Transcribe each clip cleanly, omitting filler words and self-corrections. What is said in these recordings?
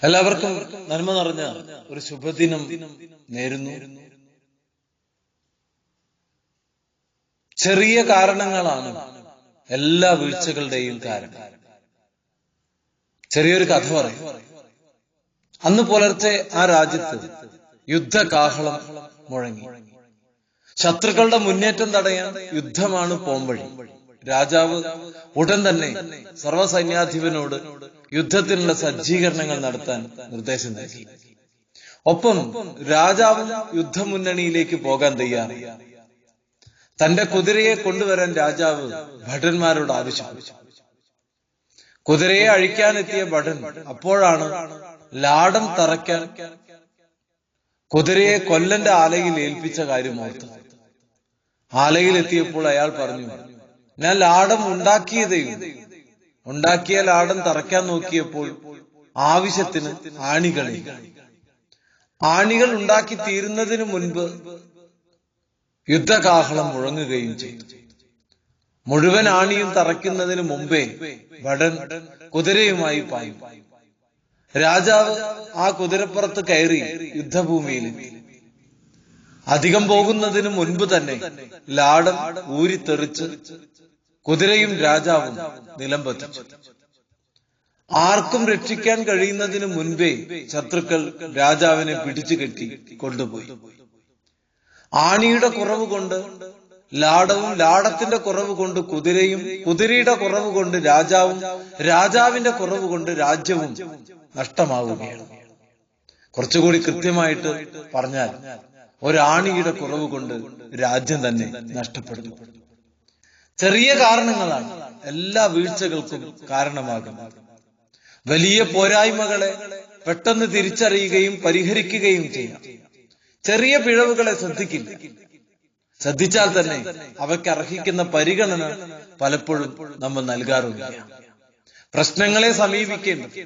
എല്ലാവർക്കും നന്മ നിറഞ്ഞ ഒരു ശുഭദിനം നേരുന്നു. ചെറിയ കാരണങ്ങളാണ് എല്ലാ വീഴ്ചകളുടെയും കാരണം. ചെറിയൊരു കഥ പറയും. അന്ന് പുലർച്ചെ ആ രാജ്യത്ത് യുദ്ധകാഹളം മുഴങ്ങി. ശത്രുക്കളുടെ മുന്നേറ്റം തടയാൻ യുദ്ധമാണ് പോംവഴി. രാജാവ് ഉടൻ തന്നെ സർവ്വസൈന്യാധിപനോട് യുദ്ധത്തിനുള്ള സജ്ജീകരണങ്ങൾ നടത്താൻ നിർദ്ദേശം നൽകി. ഒപ്പം രാജാവും യുദ്ധമുന്നണിയിലേക്ക് പോകാൻ തയ്യാറായി. തന്റെ കുതിരയെ കൊണ്ടുവരാൻ രാജാവ് ഭടന്മാരോട് ആവശ്യപ്പെട്ടു. കുതിരയെ അഴിക്കാനെത്തിയ ഭടൻ അപ്പോഴാണ് ലാടം തറയ്ക്കാൻ കുതിരയെ കൊല്ലന്റെ ആലയിൽ ഏൽപ്പിച്ച കാര്യം ഓർത്തത്. ആലയിലെത്തിയപ്പോൾ അയാൾ പറഞ്ഞു, ഞാൻ ലാടം ഉണ്ടാക്കിയ ലാടം തറയ്ക്കാൻ നോക്കിയപ്പോൾ ആവശ്യത്തിന് ആണികൾ ഉണ്ടാക്കി തീരുന്നതിന് മുൻപ് യുദ്ധകാഹളം മുഴങ്ങുകയും ചെയ്തു. മുഴുവൻ ആണിയും തറയ്ക്കുന്നതിന് മുമ്പേ ഭടൻ കുതിരയുമായി പായും. രാജാവ് ആ കുതിരപ്പുറത്ത് കയറി യുദ്ധഭൂമിയിലെത്തി. അധികം പോകുന്നതിന് മുൻപ് തന്നെ ലാടം ഊരിത്തെറിച്ച് കുതിരയും രാജാവും നിലംപതിച്ചു. ആർക്കും രക്ഷിക്കാൻ കഴിയുന്നതിന് മുൻപേ ശത്രുക്കൾ രാജാവിനെ പിടിച്ചു കെട്ടി കൊണ്ടുപോയി. ആണിയുടെ കുറവ് കൊണ്ട് ലാടവും, ലാടത്തിന്റെ കുറവ് കൊണ്ട് കുതിരയും, കുതിരയുടെ കുറവ് കൊണ്ട് രാജാവും, രാജാവിന്റെ കുറവ് കൊണ്ട് രാജ്യവും നഷ്ടമാവുകയാണ്. കുറച്ചുകൂടി കൃത്യമായിട്ട് പറഞ്ഞാൽ ഒരാണിയുടെ കുറവ് കൊണ്ട് രാജ്യം തന്നെ നഷ്ടപ്പെടുന്നു. ചെറിയ കാരണങ്ങളാണ് എല്ലാ വീഴ്ചകൾക്കും കാരണമാകുന്നത്. വലിയ പോരായ്മകളെ പെട്ടെന്ന് തിരിച്ചറിയുകയും പരിഹരിക്കുകയും ചെയ്യാം. ചെറിയ പിഴവുകളെ ശ്രദ്ധിക്കില്ല. ശ്രദ്ധിച്ചാൽ തന്നെ അവയ്ക്ക് അർഹിക്കുന്ന പരിഗണന പലപ്പോഴും നമ്മൾ നൽകാറില്ല. പ്രശ്നങ്ങളെ സമീപിക്കേണ്ടത്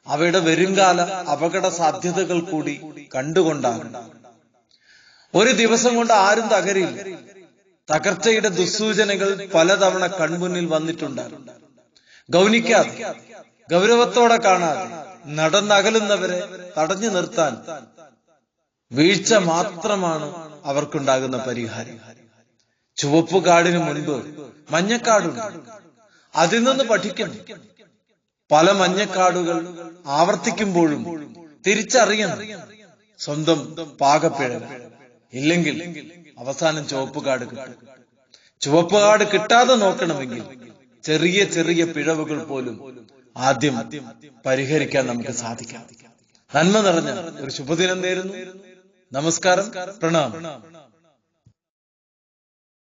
അവയുടെ വരുംകാല അപകട സാധ്യതകൾ കൂടി കണ്ടുകൊണ്ടാണ്. ഒരു ദിവസം കൊണ്ട് ആരും തകരില്ല. തകർച്ചയുടെ ദുസ്സൂചനകൾ പലതവണ കൺമുന്നിൽ വന്നിട്ടുണ്ടാകും. ഗൗനിക്കാതെ, ഗൗരവത്തോടെ കാണാതെ നടന്നകലുന്നവരെ തടഞ്ഞു നിർത്താൻ വീഴ്ച മാത്രമാണ് അവർക്കുണ്ടാകുന്ന പരിഹാരം. ചുവപ്പ് കാടിന് മുൻപ് മഞ്ഞക്കാടുണ്ട്. അതിൽ നിന്ന് പഠിക്കണം. പല മഞ്ഞക്കാടുകൾ ആവർത്തിക്കുമ്പോഴും തിരിച്ചറിയണം സ്വന്തം പാകപ്പിഴകൾ. ഇല്ലെങ്കിൽ അവസാനം ചുവപ്പുകാട് കിട്ടും. ചുവപ്പുകാട് കിട്ടാതെ നോക്കണമെങ്കിൽ ചെറിയ ചെറിയ പിഴവുകൾ പോലും ആദ്യം പരിഹരിക്കാൻ നമുക്ക് സാധിക്കാം. നന്മ നിറഞ്ഞ ഒരു ശുഭദിനം നേരുന്നു. നമസ്കാരം, പ്രണാമം.